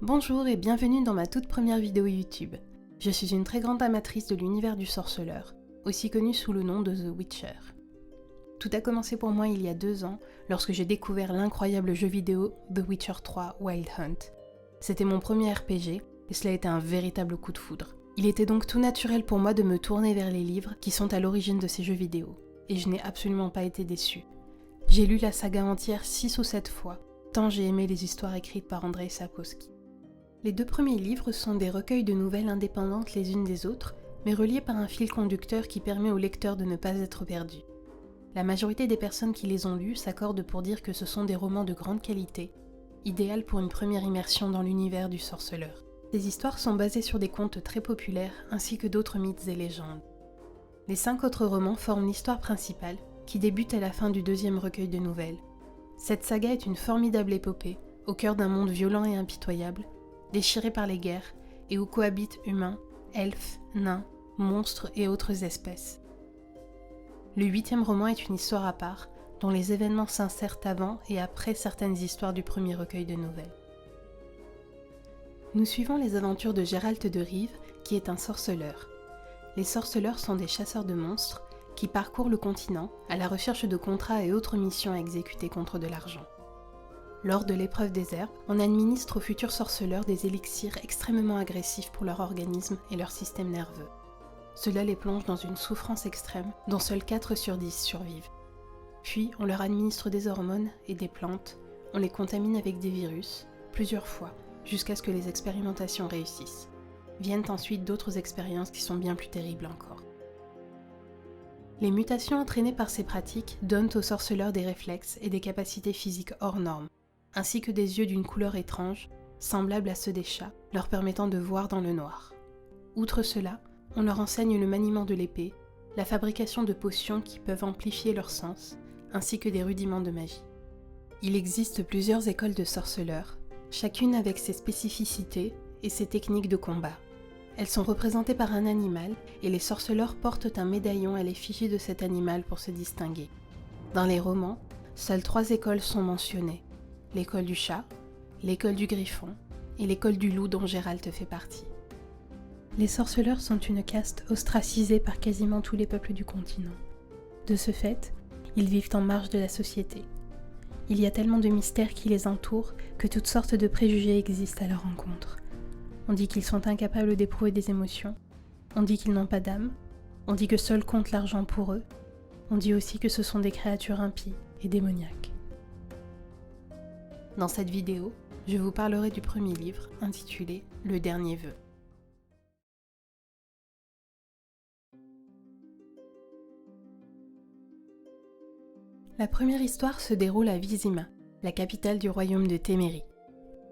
Bonjour et bienvenue dans ma toute première vidéo YouTube. Je suis une très grande amatrice de l'univers du sorceleur, aussi connu sous le nom de The Witcher. Tout a commencé pour moi il y a 2 ans, lorsque j'ai découvert l'incroyable jeu vidéo The Witcher 3 Wild Hunt. C'était mon premier RPG, et cela a été un véritable coup de foudre. Il était donc tout naturel pour moi de me tourner vers les livres qui sont à l'origine de ces jeux vidéo, et je n'ai absolument pas été déçue. J'ai lu la saga entière 6 ou 7 fois, tant j'ai aimé les histoires écrites par Andrzej Sapkowski. Les 2 premiers livres sont des recueils de nouvelles indépendantes les unes des autres, mais reliés par un fil conducteur qui permet au lecteur de ne pas être perdu. La majorité des personnes qui les ont lus s'accordent pour dire que ce sont des romans de grande qualité, idéal pour une première immersion dans l'univers du sorceleur. Ces histoires sont basées sur des contes très populaires ainsi que d'autres mythes et légendes. Les 5 autres romans forment l'histoire principale, qui débute à la fin du 2e recueil de nouvelles. Cette saga est une formidable épopée, au cœur d'un monde violent et impitoyable, déchiré par les guerres, et où cohabitent humains, elfes, nains, monstres et autres espèces. Le 8e roman est une histoire à part, dont les événements s'insèrent avant et après certaines histoires du premier recueil de nouvelles. Nous suivons les aventures de Geralt de Rive, qui est un sorceleur. Les sorceleurs sont des chasseurs de monstres qui parcourent le continent à la recherche de contrats et autres missions à exécuter contre de l'argent. Lors de l'épreuve des herbes, on administre aux futurs sorceleurs des élixirs extrêmement agressifs pour leur organisme et leur système nerveux. Cela les plonge dans une souffrance extrême dont seuls 4 sur 10 survivent. Puis on leur administre des hormones et des plantes, on les contamine avec des virus, plusieurs fois, jusqu'à ce que les expérimentations réussissent. Viennent ensuite d'autres expériences qui sont bien plus terribles encore. Les mutations entraînées par ces pratiques donnent aux sorceleurs des réflexes et des capacités physiques hors normes, ainsi que des yeux d'une couleur étrange, semblables à ceux des chats, leur permettant de voir dans le noir. Outre cela, on leur enseigne le maniement de l'épée, la fabrication de potions qui peuvent amplifier leurs sens, ainsi que des rudiments de magie. Il existe plusieurs écoles de sorceleurs, chacune avec ses spécificités et ses techniques de combat. Elles sont représentées par un animal, et les sorceleurs portent un médaillon à l'effigie de cet animal pour se distinguer. Dans les romans, seules 3 écoles sont mentionnées: l'école du chat, l'école du griffon et l'école du loup dont Geralt fait partie. Les sorceleurs sont une caste ostracisée par quasiment tous les peuples du continent. De ce fait, ils vivent en marge de la société. Il y a tellement de mystères qui les entourent que toutes sortes de préjugés existent à leur rencontre. On dit qu'ils sont incapables d'éprouver des émotions, on dit qu'ils n'ont pas d'âme, on dit que seul compte l'argent pour eux, on dit aussi que ce sont des créatures impies et démoniaques. Dans cette vidéo, je vous parlerai du premier livre intitulé « Le dernier vœu ». La première histoire se déroule à Vizima, la capitale du royaume de Témérie.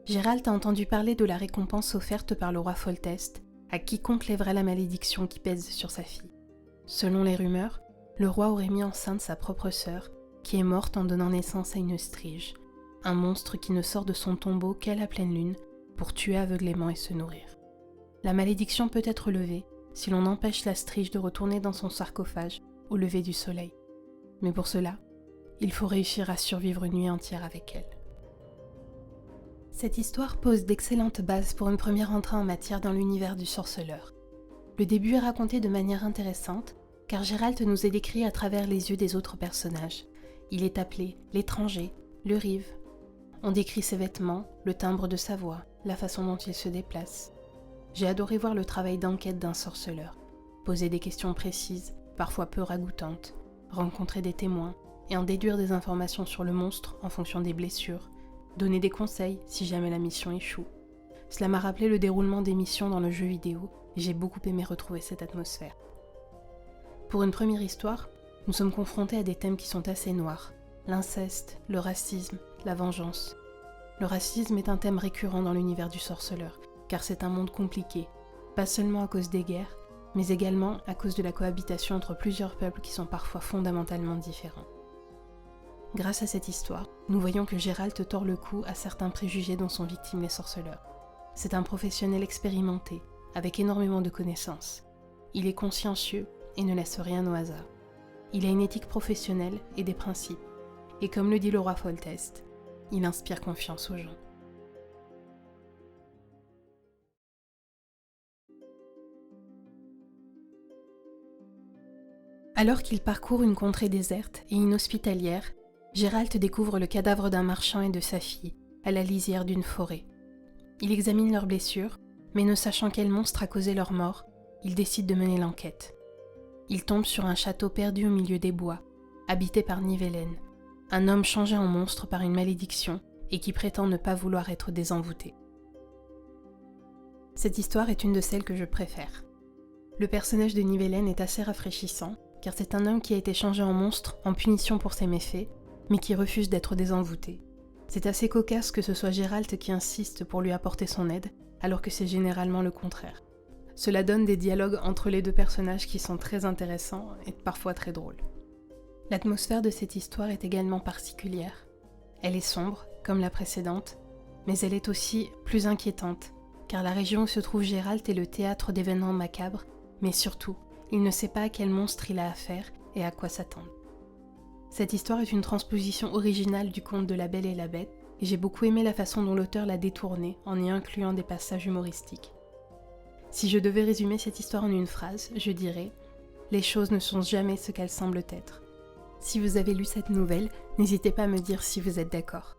Geralt a entendu parler de la récompense offerte par le roi Foltest à quiconque lèverait la malédiction qui pèse sur sa fille. Selon les rumeurs, le roi aurait mis enceinte sa propre sœur, qui est morte en donnant naissance à une strige, un monstre qui ne sort de son tombeau qu'à la pleine lune pour tuer aveuglément et se nourrir. La malédiction peut être levée si l'on empêche la strige de retourner dans son sarcophage au lever du soleil. Mais pour cela, il faut réussir à survivre une nuit entière avec elle. Cette histoire pose d'excellentes bases pour une première entrée en matière dans l'univers du sorceleur. Le début est raconté de manière intéressante, car Geralt nous est décrit à travers les yeux des autres personnages. Il est appelé l'étranger, le rive. On décrit ses vêtements, le timbre de sa voix, la façon dont il se déplace. J'ai adoré voir le travail d'enquête d'un sorceleur, poser des questions précises, parfois peu ragoûtantes, rencontrer des témoins et en déduire des informations sur le monstre en fonction des blessures, donner des conseils si jamais la mission échoue. Cela m'a rappelé le déroulement des missions dans le jeu vidéo et j'ai beaucoup aimé retrouver cette atmosphère. Pour une première histoire, nous sommes confrontés à des thèmes qui sont assez noirs: l'inceste, le racisme, la vengeance. Le racisme est un thème récurrent dans l'univers du sorceleur, car c'est un monde compliqué, pas seulement à cause des guerres, mais également à cause de la cohabitation entre plusieurs peuples qui sont parfois fondamentalement différents. Grâce à cette histoire, nous voyons que Geralt tord le cou à certains préjugés dont sont victimes les sorceleurs. C'est un professionnel expérimenté, avec énormément de connaissances. Il est consciencieux et ne laisse rien au hasard. Il a une éthique professionnelle et des principes, et comme le dit le roi Foltest, il inspire confiance aux gens. Alors qu'il parcourt une contrée déserte et inhospitalière, Gérald découvre le cadavre d'un marchand et de sa fille, à la lisière d'une forêt. Il examine leurs blessures, mais ne sachant quel monstre a causé leur mort, il décide de mener l'enquête. Il tombe sur un château perdu au milieu des bois, habité par Nivellen, un homme changé en monstre par une malédiction et qui prétend ne pas vouloir être désenvoûté. Cette histoire est une de celles que je préfère. Le personnage de Nivellen est assez rafraîchissant, car c'est un homme qui a été changé en monstre en punition pour ses méfaits, mais qui refuse d'être désenvoûté. C'est assez cocasse que ce soit Gérald qui insiste pour lui apporter son aide, alors que c'est généralement le contraire. Cela donne des dialogues entre les deux personnages qui sont très intéressants et parfois très drôles. L'atmosphère de cette histoire est également particulière. Elle est sombre, comme la précédente, mais elle est aussi plus inquiétante, car la région où se trouve Gérald est le théâtre d'événements macabres, mais surtout, il ne sait pas à quel monstre il a affaire et à quoi s'attendre. Cette histoire est une transposition originale du conte de La Belle et la Bête, et j'ai beaucoup aimé la façon dont l'auteur l'a détournée en y incluant des passages humoristiques. Si je devais résumer cette histoire en une phrase, je dirais « Les choses ne sont jamais ce qu'elles semblent être ». Si vous avez lu cette nouvelle, n'hésitez pas à me dire si vous êtes d'accord.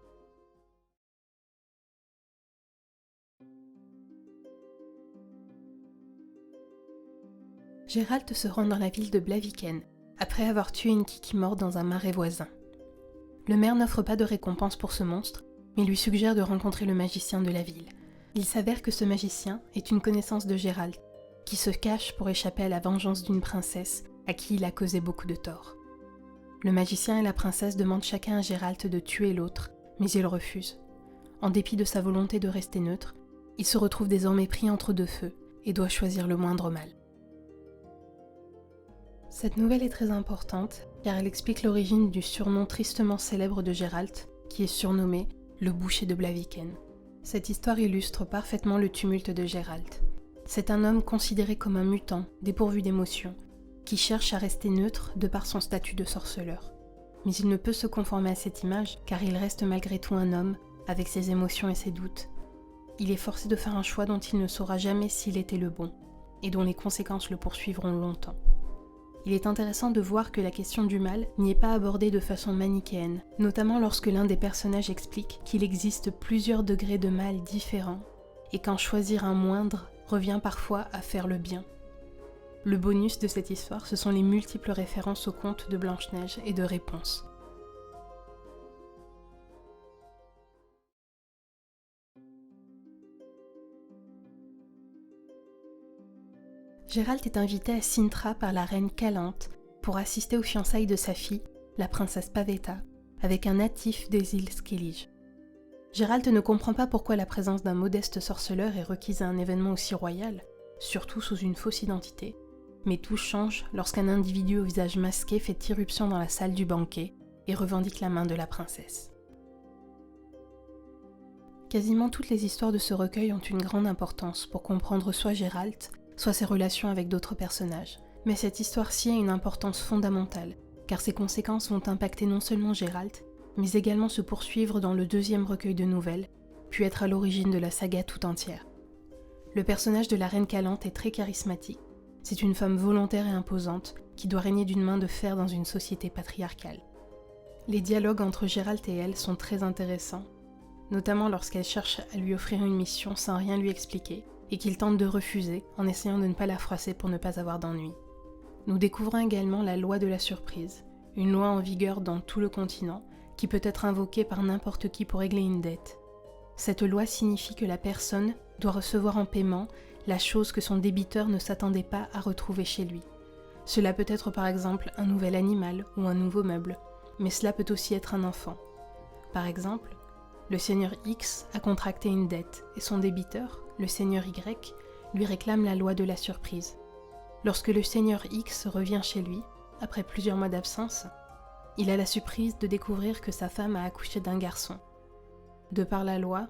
Gérald se rend dans la ville de Blaviken, après avoir tué une kikimore dans un marais voisin. Le maire n'offre pas de récompense pour ce monstre, mais lui suggère de rencontrer le magicien de la ville. Il s'avère que ce magicien est une connaissance de Gérald, qui se cache pour échapper à la vengeance d'une princesse à qui il a causé beaucoup de tort. Le magicien et la princesse demandent chacun à Gérald de tuer l'autre, mais il refuse. En dépit de sa volonté de rester neutre, il se retrouve désormais pris entre deux feux et doit choisir le moindre mal. Cette nouvelle est très importante car elle explique l'origine du surnom tristement célèbre de Gérald, qui est surnommé le boucher de Blaviken. Cette histoire illustre parfaitement le tumulte de Gérald. C'est un homme considéré comme un mutant, dépourvu d'émotions, qui cherche à rester neutre de par son statut de sorceleur. Mais il ne peut se conformer à cette image car il reste malgré tout un homme, avec ses émotions et ses doutes. Il est forcé de faire un choix dont il ne saura jamais s'il était le bon, et dont les conséquences le poursuivront longtemps. Il est intéressant de voir que la question du mal n'y est pas abordée de façon manichéenne, notamment lorsque l'un des personnages explique qu'il existe plusieurs degrés de mal différents et qu'en choisir un moindre revient parfois à faire le bien. Le bonus de cette histoire, ce sont les multiples références aux contes de Blanche-Neige et de Réponse. Gérald est invité à Cintra par la reine Calante pour assister aux fiançailles de sa fille, la princesse Pavetta, avec un natif des îles Skellige. Gérald ne comprend pas pourquoi la présence d'un modeste sorceleur est requise à un événement aussi royal, surtout sous une fausse identité, mais tout change lorsqu'un individu au visage masqué fait irruption dans la salle du banquet et revendique la main de la princesse. Quasiment toutes les histoires de ce recueil ont une grande importance pour comprendre soit Gérald, soit ses relations avec d'autres personnages. Mais cette histoire-ci a une importance fondamentale, car ses conséquences vont impacter non seulement Gérald, mais également se poursuivre dans le deuxième recueil de nouvelles, puis être à l'origine de la saga tout entière. Le personnage de la reine Calante est très charismatique. C'est une femme volontaire et imposante qui doit régner d'une main de fer dans une société patriarcale. Les dialogues entre Gérald et elle sont très intéressants, notamment lorsqu'elle cherche à lui offrir une mission sans rien lui expliquer, et qu'il tente de refuser en essayant de ne pas la froisser pour ne pas avoir d'ennui. Nous découvrons également la loi de la surprise, une loi en vigueur dans tout le continent qui peut être invoquée par n'importe qui pour régler une dette. Cette loi signifie que la personne doit recevoir en paiement la chose que son débiteur ne s'attendait pas à retrouver chez lui. Cela peut être par exemple un nouvel animal ou un nouveau meuble, mais cela peut aussi être un enfant. Par exemple, le seigneur X a contracté une dette et son débiteur, le seigneur Y, lui réclame la loi de la surprise. Lorsque le seigneur X revient chez lui, après plusieurs mois d'absence, il a la surprise de découvrir que sa femme a accouché d'un garçon. De par la loi,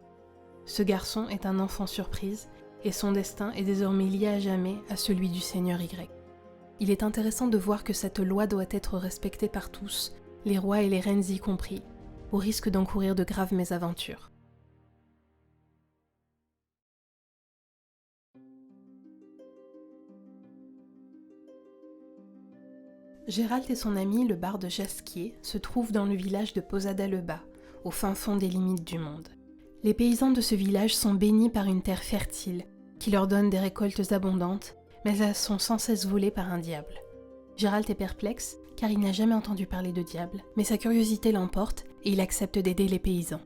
ce garçon est un enfant surprise et son destin est désormais lié à jamais à celui du seigneur Y. Il est intéressant de voir que cette loi doit être respectée par tous, les rois et les reines y compris, au risque d'encourir de graves mésaventures. Gérald et son ami, le barde Jasquier, se trouvent dans le village de Posada-le-Bas, au fin fond des limites du monde. Les paysans de ce village sont bénis par une terre fertile, qui leur donne des récoltes abondantes, mais elles sont sans cesse volées par un diable. Gérald est perplexe, car il n'a jamais entendu parler de diable, mais sa curiosité l'emporte et il accepte d'aider les paysans.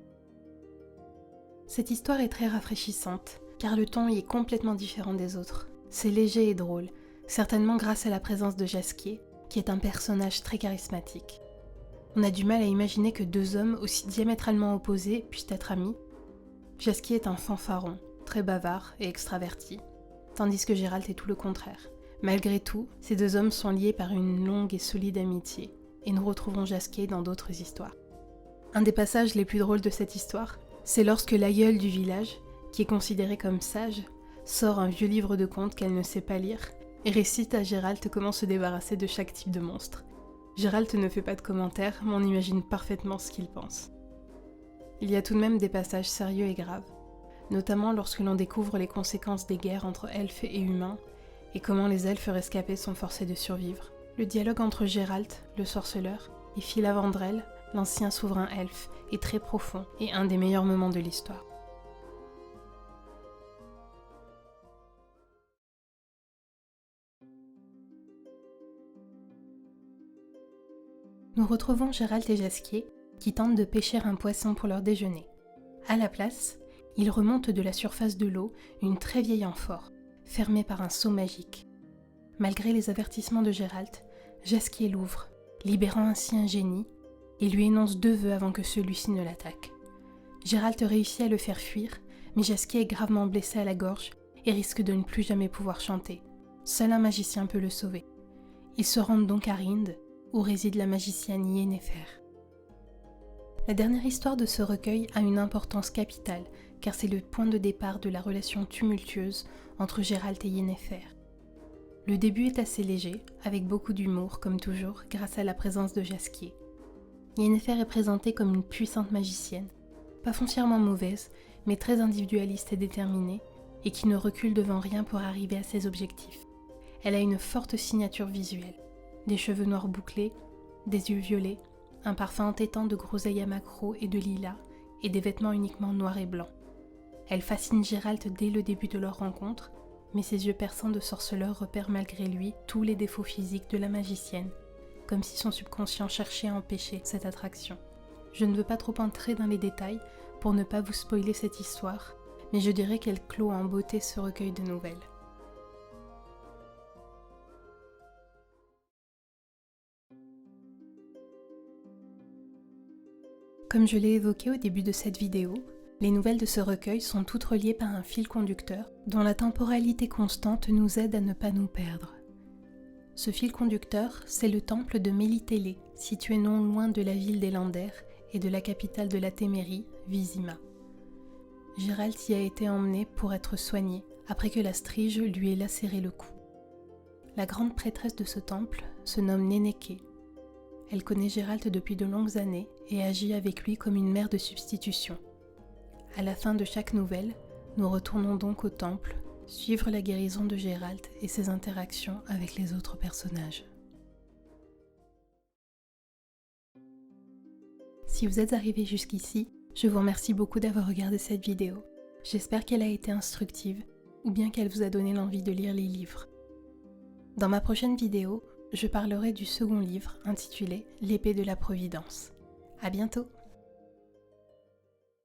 Cette histoire est très rafraîchissante, car le ton y est complètement différent des autres. C'est léger et drôle, certainement grâce à la présence de Jasquier, qui est un personnage très charismatique. On a du mal à imaginer que deux hommes aussi diamétralement opposés puissent être amis. Jasquier est un fanfaron, très bavard et extraverti, tandis que Gérald est tout le contraire. Malgré tout, ces deux hommes sont liés par une longue et solide amitié, et nous retrouvons Jasquier dans d'autres histoires. Un des passages les plus drôles de cette histoire, c'est lorsque l'aïeule du village, qui est considérée comme sage, sort un vieux livre de contes qu'elle ne sait pas lire et récite à Gérald comment se débarrasser de chaque type de monstre. Gérald ne fait pas de commentaires, mais on imagine parfaitement ce qu'il pense. Il y a tout de même des passages sérieux et graves, notamment lorsque l'on découvre les conséquences des guerres entre elfes et humains et comment les elfes rescapés sont forcés de survivre. Le dialogue entre Gérald, le sorceleur, et Filavandrel, l'ancien souverain elfe, est très profond et un des meilleurs moments de l'histoire. Nous retrouvons Gérald et Jasquier qui tentent de pêcher un poisson pour leur déjeuner. À la place, ils remontent de la surface de l'eau une très vieille amphore, fermée par un sceau magique. Malgré les avertissements de Gérald, Jasquier l'ouvre, libérant ainsi un génie, et lui énonce 2 vœux avant que celui-ci ne l'attaque. Gérald réussit à le faire fuir, mais Jasquier est gravement blessé à la gorge et risque de ne plus jamais pouvoir chanter. Seul un magicien peut le sauver. Ils se rendent donc à Rind, où réside la magicienne Yennefer. La dernière histoire de ce recueil a une importance capitale, car c'est le point de départ de la relation tumultueuse entre Gérald et Yennefer. Le début est assez léger, avec beaucoup d'humour, comme toujours, grâce à la présence de Jasquier. Yennefer est présentée comme une puissante magicienne, pas foncièrement mauvaise, mais très individualiste et déterminée, et qui ne recule devant rien pour arriver à ses objectifs. Elle a une forte signature visuelle. Des cheveux noirs bouclés, des yeux violets, un parfum entêtant de groseille à maquereau et de lilas, et des vêtements uniquement noirs et blancs. Elle fascine Gérald dès le début de leur rencontre, mais ses yeux perçants de sorceleur repèrent malgré lui tous les défauts physiques de la magicienne, comme si son subconscient cherchait à empêcher cette attraction. Je ne veux pas trop entrer dans les détails pour ne pas vous spoiler cette histoire, mais je dirais qu'elle clôt en beauté ce recueil de nouvelles. Comme je l'ai évoqué au début de cette vidéo, les nouvelles de ce recueil sont toutes reliées par un fil conducteur dont la temporalité constante nous aide à ne pas nous perdre. Ce fil conducteur, c'est le temple de Melitele, situé non loin de la ville d'Elander et de la capitale de la Témérie, Vizima. Gérald y a été emmené pour être soigné, après que la strige lui ait lacéré le cou. La grande prêtresse de ce temple se nomme Nenneke. Elle connaît Gérald depuis de longues années et agit avec lui comme une mère de substitution. À la fin de chaque nouvelle, nous retournons donc au temple, suivre la guérison de Gérald et ses interactions avec les autres personnages. Si vous êtes arrivé jusqu'ici, je vous remercie beaucoup d'avoir regardé cette vidéo. J'espère qu'elle a été instructive ou bien qu'elle vous a donné l'envie de lire les livres. Dans ma prochaine vidéo, je parlerai du second livre intitulé L'épée de la Providence. À bientôt!